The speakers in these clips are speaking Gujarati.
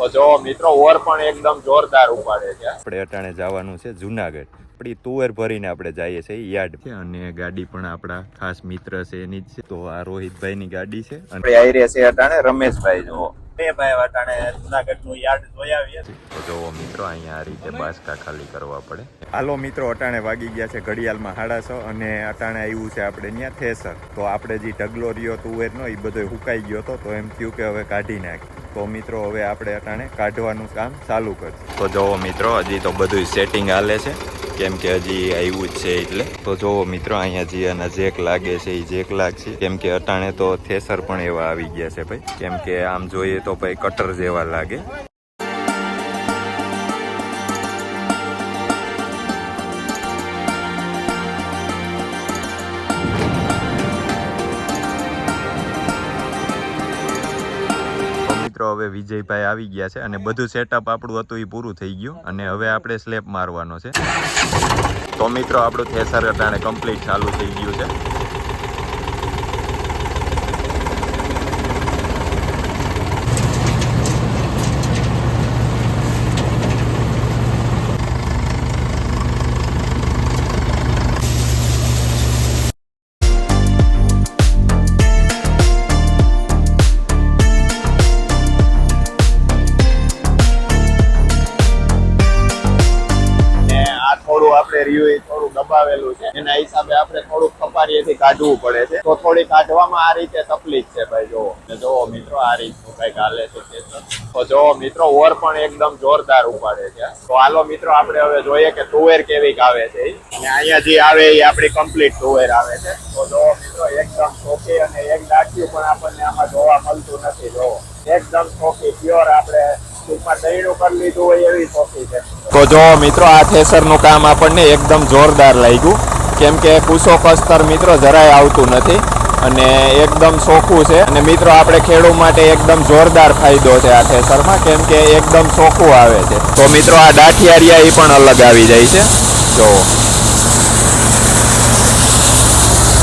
તો જો મિત્રો ઓર પણ એકદમ જોરદાર ઉપાડે છે. આપણે અટાણે જવાનું છે જુનાગઢ. આપણી તુવેર ભરીને આપણે જઈએ છીએ યાર્ડ છે અને ગાડી પણ આપણા ખાસ મિત્ર છે એની જ છે. તો આ રોહિતભાઈ ની ગાડી છે અને આઈરે છે અટાણે રમેશભાઈ. જો બે ભાઈ અટાણે જુનાગઢ નું યાર્ડ જોઈ આવીએ. તો જો મિત્રો અહીંયા આ રીતે બાસકા ખાલી કરવા પડે. હાલો મિત્રો, અટાણે વાગી ગયા છે ઘડિયાળમાં 6:30 અને અટાણે આવ્યું છે આપણે ત્યાં થેસર. તો આપણે જે ઢગલો રહ્યો તુવેરનો એ બધો હુકાઈ ગયો હતો તો એમ થયું કે હવે કાઢી નાખ. તો મિત્રો હવે આપણે અટાણે કાઢવાનું કામ ચાલુ કરશું. તો જોવો મિત્રો, હજી તો બધું સેટિંગ હાલે છે કેમ કે હજી આવ્યું જ છે એટલે. તો જોવો મિત્રો, અહીંયા જે આના જેક લાગે છે એ જેક લાગશે કેમ કે અટાણે તો થેસર પણ એવા આવી ગયા છે ભાઈ. કેમ કે આમ જોઈએ તો ભાઈ કટર જેવા લાગે. હવે વિજયભાઈ આવી ગયા છે અને બધું સેટઅપ આપણું હતું એ પૂરું થઈ ગયું અને હવે આપણે સ્લેબ મારવાનો છે. તો મિત્રો આપણું થેસર અટાણે કમ્પ્લીટ ચાલુ થઈ ગયું છે. થોડું દબાવેલું છે એના હિસાબે આપણે થોડુંક કપારીએથી કાઢવું પડે છે. તો થોડી કાઢવામાં આ રીતે તકલીફ છે ભાઈ. જોવો મિત્રો, આ રીતનું કઈક હાલે છે. તો જોવો મિત્રો, ઓર પણ એકદમ જોરદાર ઉપાડે છે. તો હાલો મિત્રો, આપણે હવે જોઈએ કે તુવેર કેવી આવે છે. અને અહીંયા જે આવે એ આપણી કમ્પ્લીટ તુવેર આવે છે. તો જોવો મિત્રો, એકદમ ચોખ્ખી અને એક દાંતિયું પણ આપણને આમાં જોવા મળતું નથી. જોવો એકદમ ચોખ્ખી પ્યોર આપણે દહીણું કરી લીધું હોય એવી ચોખ્ખી છે. તો જો મિત્રો, આ થેસરનું કામ આપણને એકદમ જોરદાર લાગ્યું કેમ કે કુસો કસ્તર મિત્રો જરાય આવતું નથી અને એકદમ ચોખ્ખું છે. અને મિત્રો આપણે ખેડૂત માટે એકદમ જોરદાર ફાયદો છે આ થેસરમાં કેમ કે એકદમ ચોખ્ખું આવે છે. તો મિત્રો આ દાંઠિયા એ પણ અલગ આવી જાય છે જો.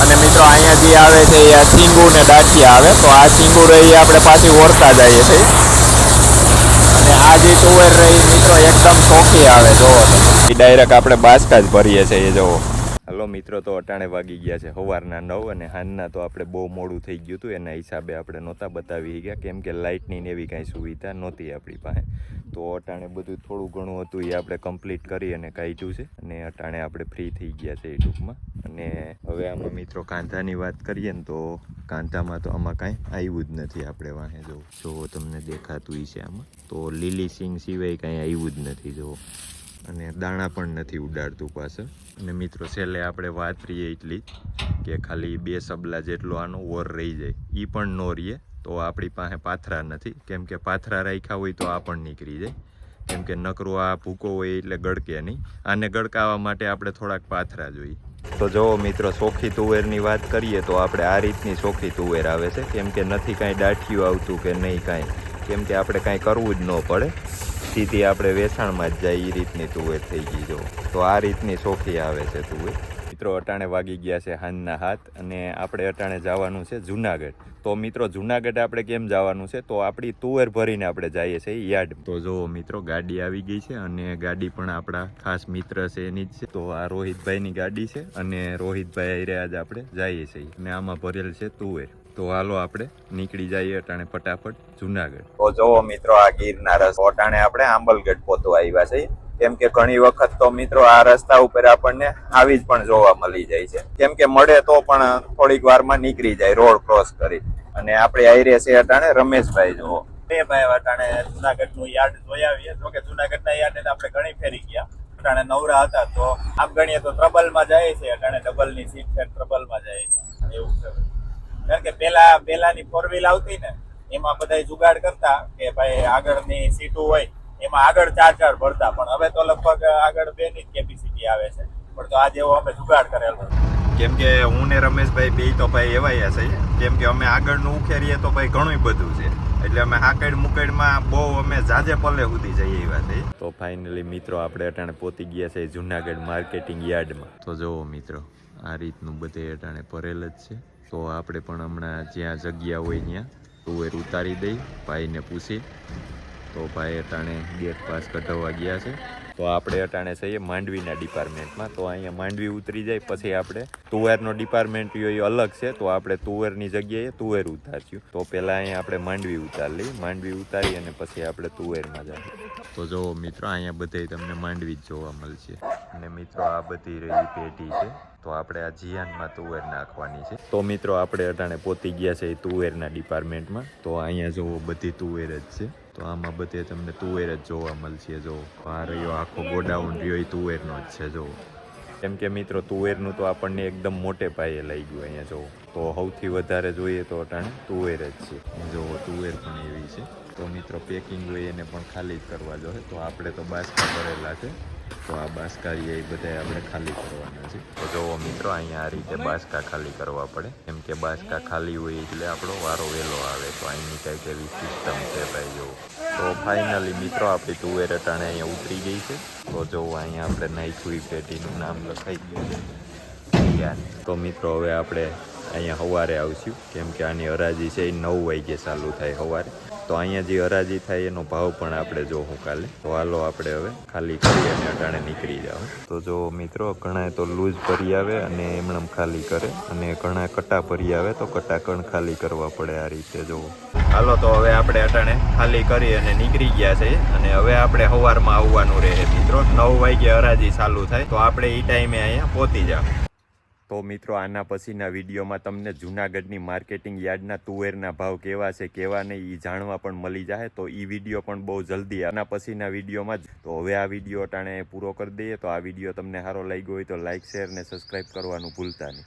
અને મિત્રો અહીંયા જે આવે છે એ આ સિંગુ ને દાંઠિયા આવે. તો આ સિંગુ રહી આપણે પાછી ઓરતા જઈએ છીએ અને આ જે તુવેર રહી મિત્રો એકદમ ચોખ્ખી આવે. જોવો તમે, ડાયરેક્ટ આપણે બાસકા જ ભરીએ છીએ એ જોવો. હલો મિત્રો, તો અટાણે વાગી ગયા છે સવારના 9 અને હાંજના તો આપણે બહુ મોડું થઈ ગયું હતું એના હિસાબે આપણે નહોતા બતાવી ગયા કેમ કે લાઇટની ને એવી કાંઈ સુવિધા નહોતી આપણી પાસે. તો અટાણે બધું થોડું ઘણું હતું એ આપણે કમ્પ્લીટ કરી અને કાઢ્યું છે અને અટાણે આપણે ફ્રી થઈ ગયા છે એ ટૂંકમાં. અને હવે આમાં મિત્રો કાંધાની વાત કરીએ ને તો કાંધામાં તો આમાં કાંઈ આવ્યું જ નથી આપણે વાહે. જો તમને દેખાતું છે આમાં તો લીલી સિંગ સિવાય કાંઈ આવ્યું જ નથી જો. અને દાણા પણ નથી ઉડાડતું પાછળ. અને મિત્રો છેલ્લે આપણે વાત રહીએ એટલી કે ખાલી 2 સબલા જેટલો આનો ઓર રહી જાય એ પણ ન રહીએ. તો આપણી પાસે પાથરા નથી કેમ કે પાથરા રાખ્યા હોય તો આ પણ નીકળી જાય કેમ કે નકરું આ ભૂકો હોય એટલે ગળકે નહીં. આને ગળકાવા માટે આપણે થોડાક પાથરા જોઈએ. તો જો મિત્રો, ચોખ્ખી તુવેરની વાત કરીએ તો આપણે આ રીતની ચોખ્ખી તુવેર આવે છે કેમ કે નથી કાંઈ દાંઠિયું આવતું કે નહીં કાંઈ કેમ કે આપણે કાંઈ કરવું જ ન પડે. સીધી આપણે વેચાણમાં જ જાય એ રીતની તુવેર થઈ ગઈ જો. તો આ રીતની ચોખ્ખી આવે છે તુવેર. મિત્રો અટાણે વાગી ગયા છે હાંજના 7 અને આપણે અટાણે જવાનું છે જુનાગઢ. તો મિત્રો જુનાગઢ આપણે કેમ જવાનું છે તો આપણી તુવેર ભરીને આપણે જઈએ છીએ યાર્ડ. તો જો મિત્રો, ગાડી આવી ગઈ છે અને ગાડી પણ આપણા ખાસ મિત્ર છે એની જ છે. તો આ રોહિતભાઈની ગાડી છે અને રોહિતભાઈ આયરે આજ આપણે જઈએ છીએ અને આમાં ભરેલ છે તુવેર. તો હાલો આપણે નીકળી જઈએ અટાણે ફટાફટ જુનાગઢ. તો જોવો મિત્રો, આ ગીરના રસ્તા અટાણે આપણે આંબલગઢ પહોંચવા આવ્યા છે કેમ કે ઘણી વખત તો મિત્રો આ રસ્તા ઉપર આપણને આવી જ પણ જોવા મળી જાય છે કેમ કે મળે તો પણ થોડીક વારમાં નીકળી જાય રોડ ક્રોસ કરી. અને આપણે આયરે છે અટાણે રમેશભાઈ. જોવો બે ભાઈ અટાણે જુનાગઢ નું યાર્ડ જોઈ આવીએ. જો કે જુનાગઢ ના યાર્ડ આપણે ઘણી ફેરી ગયા. અટાણે નવરા હતા તો આમ ગણીએ તો ટ્રબલમાં જાય છે. અટાણે ડબલ ની સીટ છે, ટ્રબલમાં જાય છે એવું છે. કારણ કે પેલાની 4 વ્હીલ આવતી ને એમાં બધા જુગાડ કરતા કે ભાઈ આગળની સીટો હોય એમાં આગળ 4 ભરતા પણ હવે તો લગભગ આગળ 2 ની કેપેસિટી આવે છે. પણ તો આ જેવો અમે જુગાડ કરેલો કેમ કે હું ને રમેશભાઈ બે તો ભાઈ એવાયા છે કેમ કે અમે આગળનું ઉખેરીએ તો ભાઈ ઘણું બધું છે એટલે અમે હાકડ મુકડમાં બહુ અમે જાજે પલે સુધી જઈએ એવા છે. તો ફાઇનલી મિત્રો આપણે અટાણે પહોંચી ગયા છે જુનાગઢ માર્કેટિંગ યાર્ડમાં. તો જોવો મિત્રો, આ રીતનું બધે અટાણે ભરેલ જ છે. તો આપણે પણ હમણાં જ્યાં જગ્યા હોય ત્યાં તુવેર ઉતારી દઈ ભાઈને પૂછી તો ભાઈ અટાણે ગેટ પાસ કઢાવવા ગયા છે. તો આપણે અટાણે છીએ માંડવીના ડિપાર્ટમેન્ટમાં. તો અહીંયા માંડવી ઉતરી જાય પછી આપણે તુવેરનો ડિપાર્ટમેન્ટ એ અલગ છે. તો આપણે તુવેરની જગ્યાએ તુવેર ઉતાર્યું. તો પહેલાં અહીંયા આપણે માંડવી ઉતારી લઈ. માંડવી ઉતારી અને પછી આપણે તુવેરમાં જઈએ. તો જુઓ મિત્રો, અહીંયા બધે તમને માંડવી જ જોવા મળશે. અને મિત્રો આ બધી રહી પેઢી છે. તો આપણે આ જીયાનમાં તુવેર નાખવાની છે. તો મિત્રો આપણે અટાણે પહોંચી ગયા છે તુવેરના ડિપાર્ટમેન્ટમાં. તો અહીંયા જુઓ બધી તુવેર જ છે. તો આમાં બધે તમને તુવેર જ જોવા મળશે. જો આ રહ્યો આખો ગોડાઉન રહ્યો એ તુવેરનો જ છે. જો કેમ કે મિત્રો તુવેરનું તો આપણને એકદમ મોટે પાયે લઈ ગયું અહીંયા જો. તો સૌથી વધારે જોઈએ તો અટાણે તુવેર જ છે. જો તુવેર પણ એવી છે. તો મિત્રો પેકિંગ હોય એને પણ ખાલી જ કરવા જોઈએ. તો આપણે તો બાસકા ભરેલા છે. તો આ બાસકા એ બધા આપણે ખાલી કરવાના છે. તો જુઓ મિત્રો, અહીંયા આ રીતે બાસકા ખાલી કરવા પડે. કેમ કે બાસકા ખાલી હોય એટલે આપણો વારો વહેલો આવે. તો અહીંની કંઈક એવી સિસ્ટમ છે ભાઈ જુઓ. તો ફાઇનલી મિત્રો આપણી તુવેર અટાણે અહીંયા ઉતરી ગઈ છે. તો જુઓ અહીંયા આપણે નાખ્યું પેટીનું નામ લખાઈ ગયું છે. તો મિત્રો હવે આપણે અહીંયા સવારે આવશું. કેમ કે આની હરાજી છે એ 9 વાગે ચાલુ થાય સવારે. તો અહીંયા જે હરાજી થાય એનો ભાવ પણ આપણે જોવું કાલે. તો હાલો આપણે હવે ખાલી કરી અને અટાણે નીકળી જાવ. તો જો મિત્રો, ઘણા તો લૂઝ ભરી આવે અને એમણે ખાલી કરે, અને ઘણા કટા ભરી આવે તો કટાકણ ખાલી કરવા પડે. આ રીતે જોવો. હાલો તો હવે આપણે અટાણે ખાલી કરી અને નીકળી ગયા છે. અને હવે આપણે સવારમાં આવવાનું રહે મિત્રો. 9 વાગે હરાજી ચાલુ થાય. તો આપણે એ ટાઈમે અહીંયા પહોંચી જાવ. તો મિત્રો, આના પછીના વિડીયોમાં તમને જૂનાગઢની માર્કેટિંગ યાર્ડના તુવેરના ભાવ કેવા છે કેવા નહીં એ જાણવા પણ મળી જાય. તો એ વિડીયો પણ બહુ જલ્દી આના પછીના વિડીયોમાં જ. તો હવે આ વિડીયો અટાણે પૂરો કરી દઈએ. તો આ વિડીયો તમને સારો લાગ્યો હોય તો લાઇક, શેર ને સબસ્ક્રાઈબ કરવાનું ભૂલતા નહીં.